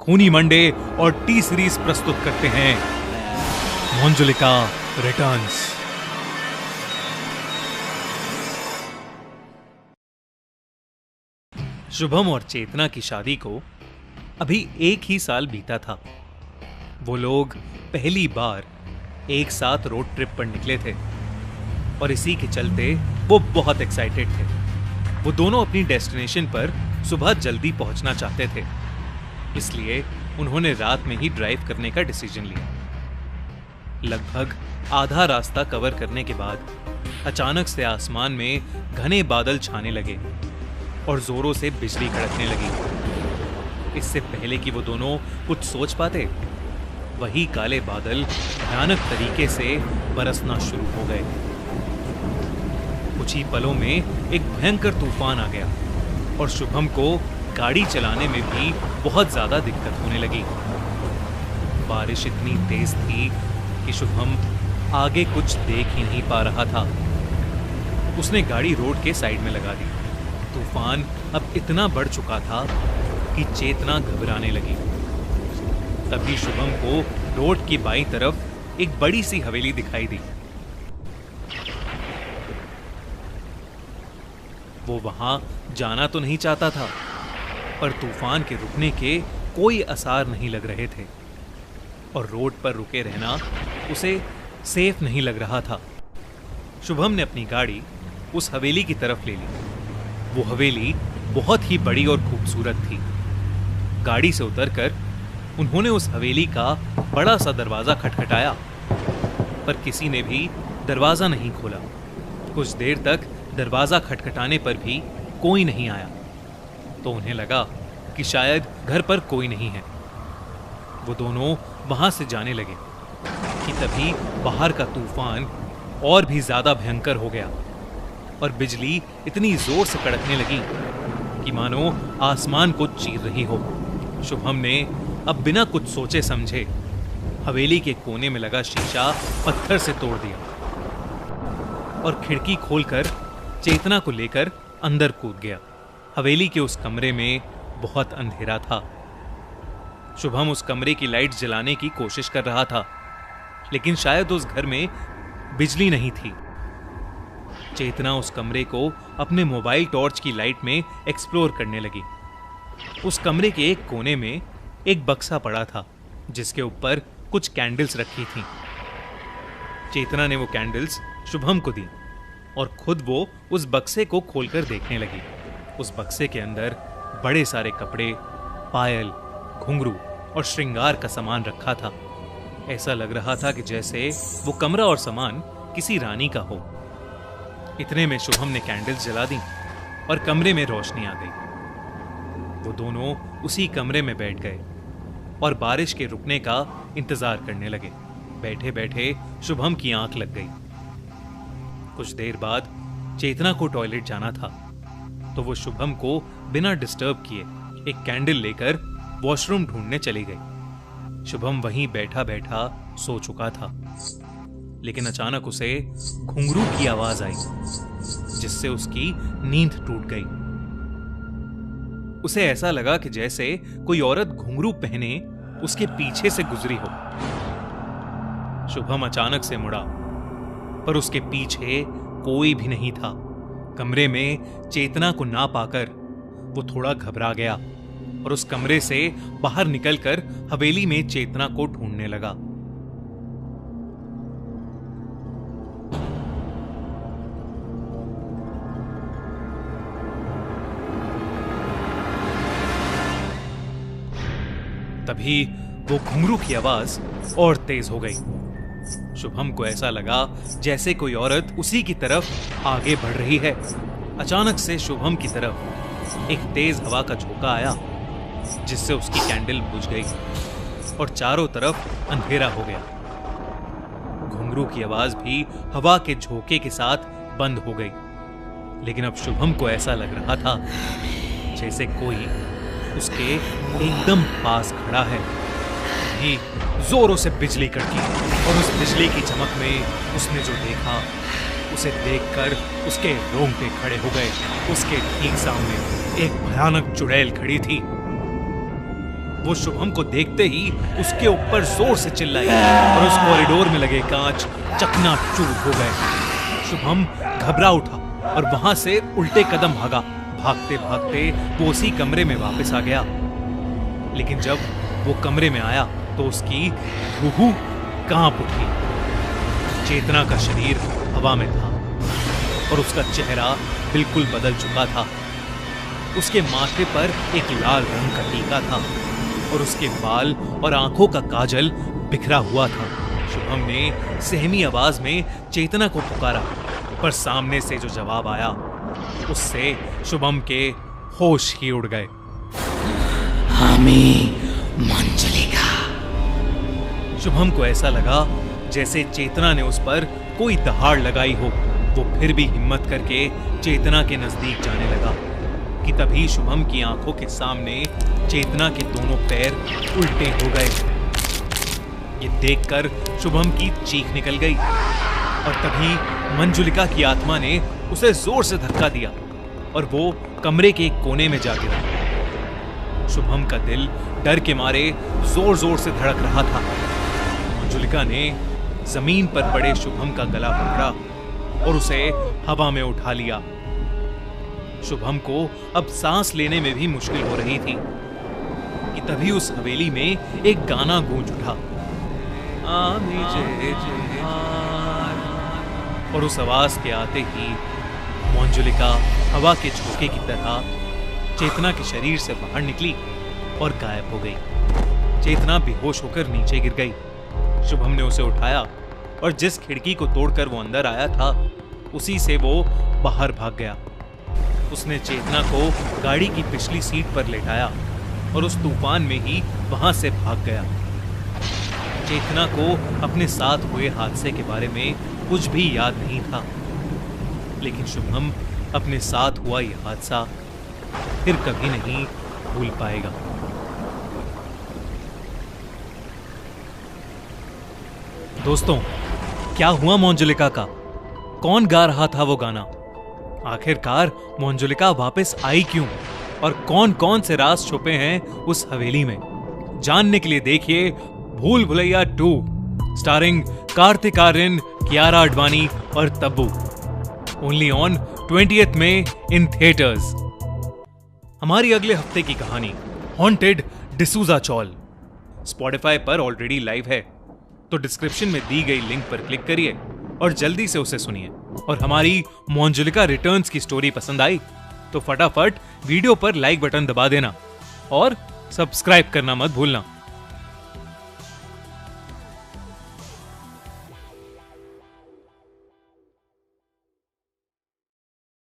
खूनी मंडे और T series प्रस्तुत करते हैं मंजुलिका रिटर्न्स। शुभम और चेतना की शादी को अभी 1 ही साल बीता था। वो लोग पहली बार एक साथ रोड ट्रिप पर निकले थे और इसी के चलते वो बहुत एक्साइटेड थे। वो दोनों अपनी डेस्टिनेशन पर सुबह जल्दी पहुंचना चाहते थे, इसलिए उन्होंने रात में ही ड्राइव करने का डिसीजन लिया। लगभग आधा रास्ता कवर करने के बाद अचानक से आसमान में घने बादल छाने लगे और जोरों से बिजली कड़कने लगी। इससे पहले कि वो दोनों कुछ सोच पाते, वही काले बादल भयानक तरीके से बरसना शुरू हो गए। कुछ ही पलों में एक भयंकर तूफान आ गया और शुभम को गाड़ी चलाने में भी बहुत ज्यादा दिक्कत होने लगी। बारिश इतनी तेज थी कि शुभम आगे कुछ देख ही नहीं पा रहा था। उसने गाड़ी रोड के साइड में लगा दी। तूफान अब इतना बढ़ चुका था कि चेतना घबराने लगी। तभी शुभम को रोड की बाईं तरफ एक बड़ी सी हवेली दिखाई दी। वो वहां जाना तो नहीं चाहता था, पर तूफान के रुकने के कोई आसार नहीं लग रहे थे और रोड पर रुके रहना उसे सेफ नहीं लग रहा था। शुभम ने अपनी गाड़ी उस हवेली की तरफ ले ली। वो हवेली बहुत ही बड़ी और खूबसूरत थी। गाड़ी से उतरकर उन्होंने उस हवेली का बड़ा सा दरवाजा खटखटाया, पर किसी ने भी दरवाजा नहीं खोला। कुछ देर तक दरवाजा खटखटाने पर भी कोई नहीं आया, तो उन्हें लगा कि शायद घर पर कोई नहीं है। वो दोनों वहां से जाने लगे कि तभी बाहर का तूफान और भी ज्यादा भयंकर हो गया और बिजली इतनी जोर से कड़कने लगी कि मानो आसमान को चीर रही हो। शुभम ने अब बिना कुछ सोचे समझे हवेली के कोने में लगा शीशा पत्थर से तोड़ दिया और खिड़की खोलकर चेतना को लेकर अंदर कूद गया। हवेली के उस कमरे में बहुत अंधेरा था। शुभम उस कमरे की लाइट जलाने की कोशिश कर रहा था, लेकिन शायद उस घर में बिजली नहीं थी। चेतना उस कमरे को अपने मोबाइल टॉर्च की लाइट में एक्सप्लोर करने लगी। उस कमरे के एक कोने में एक बक्सा पड़ा था, जिसके ऊपर कुछ कैंडल्स रखी थीं। चेतना ने वो कैंडल्स शुभम को दी और खुद वो उस बक्से को खोलकर देखने लगी। उस बक्से के अंदर बड़े सारे कपड़े, पायल, घुंघरू और श्रृंगार का सामान रखा था। ऐसा लग रहा था कि जैसे वो कमरा और सामान किसी रानी का हो। इतने में शुभम ने कैंडल्स जला दी और कमरे में रोशनी आ गई। वो दोनों उसी कमरे में बैठ गए और बारिश के रुकने का इंतजार करने लगे। बैठे बैठे शुभम की आंख लग गई। कुछ देर बाद चेतना को टॉयलेट जाना था, तो वो शुभम को बिना डिस्टर्ब किए एक कैंडल लेकर वॉशरूम ढूंढने चली गई। शुभम वहीं बैठा बैठा सो चुका था, लेकिन अचानक उसे घुंघरू की आवाज आई, जिससे उसकी नींद टूट गई। उसे ऐसा लगा कि जैसे कोई औरत घुंघरू पहने उसके पीछे से गुजरी हो। शुभम अचानक से मुड़ा, पर उसके पीछे कोई भी नहीं था। कमरे में चेतना को ना पाकर वो थोड़ा घबरा गया और उस कमरे से बाहर निकलकर हवेली में चेतना को ढूंढने लगा। तभी वो घुंघरू की आवाज और तेज हो गई। शुभम को ऐसा लगा जैसे कोई औरत उसी की तरफ आगे बढ़ रही है। अचानक से शुभम की तरफ एक तेज हवा का झोंका आया, जिससे उसकी कैंडल बुझ गई और चारों तरफ अंधेरा हो गया। घुंघरू की आवाज भी हवा के झोंके के साथ बंद हो गई, लेकिन अब शुभम को ऐसा लग रहा था जैसे कोई उसके एकदम पास खड़ा है। ही जोरों से बिजली कड़की और उस बिजली की चमक में उसने जो देखा, उसे देखकर उसके रोंगटे खड़े हो गए। उसके ठीक सामने एक भयानक चुड़ैल खड़ी थी। वो शुभम को देखते ही उसके ऊपर जोर से चिल्लाई और उस कॉरिडोर में लगे कांच चकनाचूर हो गए। शुभम घबरा उठा और वहां से उल्टे कदम भागा। भागते भागते वो उसी कमरे में वापस आ गया। लेकिन जब वो कमरे में आया तो उसकी रूह कांप उठी। चेतना का शरीर हवा में था और उसका चेहरा बिल्कुल बदल चुका था। उसके माथे पर एक लाल रंग का टीका था और उसके बाल और आंखों का काजल बिखरा हुआ था। शुभम ने सहमी आवाज में चेतना को पुकारा, पर सामने से जो जवाब आया उससे शुभम के होश ही उड़ गए। हमें मंजुलिका। शुभम को ऐसा लगा जैसे चेतना ने उस पर कोई दहाड़ लगाई हो। वो फिर भी हिम्मत करके चेतना के नजदीक जाने लगा कि तभी शुभम की आंखों के सामने चेतना के दोनों पैर उल्टे हो गए। ये देखकर शुभम की चीख निकल गई और तभी मंजुलिका की आत्मा ने उसे जोर से धक्का दिया और वो कमरे के एक कोने में जा गिरा। शुभम का दिल डर के मारे जोर जोर से धड़क रहा था। मंजुलिका ने जमीन पर पड़े शुभम का गला पकड़ा और उसे हवा में उठा लिया। शुभम को अब सांस लेने में भी मुश्किल हो रही थी कि तभी उस हवेली में एक गाना गूंज उठा, और उस आवाज के आते ही मंजुलिका हवा के झोंके की तरह चेतना के शरीर से बाहर निकली और गायब हो गई। चेतना बेहोश होकर नीचे गिर गई। शुभम ने उसे उठाया और जिस खिड़की को तोड़कर वो अंदर आया था उसी से वो बाहर भाग गया। उसने चेतना को गाड़ी की पिछली सीट पर लेटाया और उस तूफान में ही वहां से भाग गया। चेतना को अपने साथ हुए हादसे के बारे में कुछ भी याद नहीं था, लेकिन शुभम अपने साथ हुआ यह हादसा फिर कभी नहीं भूल पाएगा। दोस्तों, क्या हुआ मंजुलिका का? कौन गा रहा था वो गाना? आखिरकार मंजुलिका वापस आई क्यों? और कौन कौन से राज छुपे हैं उस हवेली में? जानने के लिए देखिए भूल भुलैया 2 स्टारिंग कार्तिक आर्यन, कियारा आडवाणी और तब्बू। ओनली ऑन 20th में इन थिएटर्स। हमारी अगले हफ्ते की कहानी हॉन्टेड डिसूजा चॉल स्पॉटिफाई पर ऑलरेडी लाइव है, तो डिस्क्रिप्शन में दी गई लिंक पर क्लिक करिए और जल्दी से उसे सुनिए। और हमारी मंजुलिका रिटर्न्स की स्टोरी पसंद आई तो फटाफट वीडियो पर लाइक बटन दबा देना और सब्सक्राइब करना मत भूलना।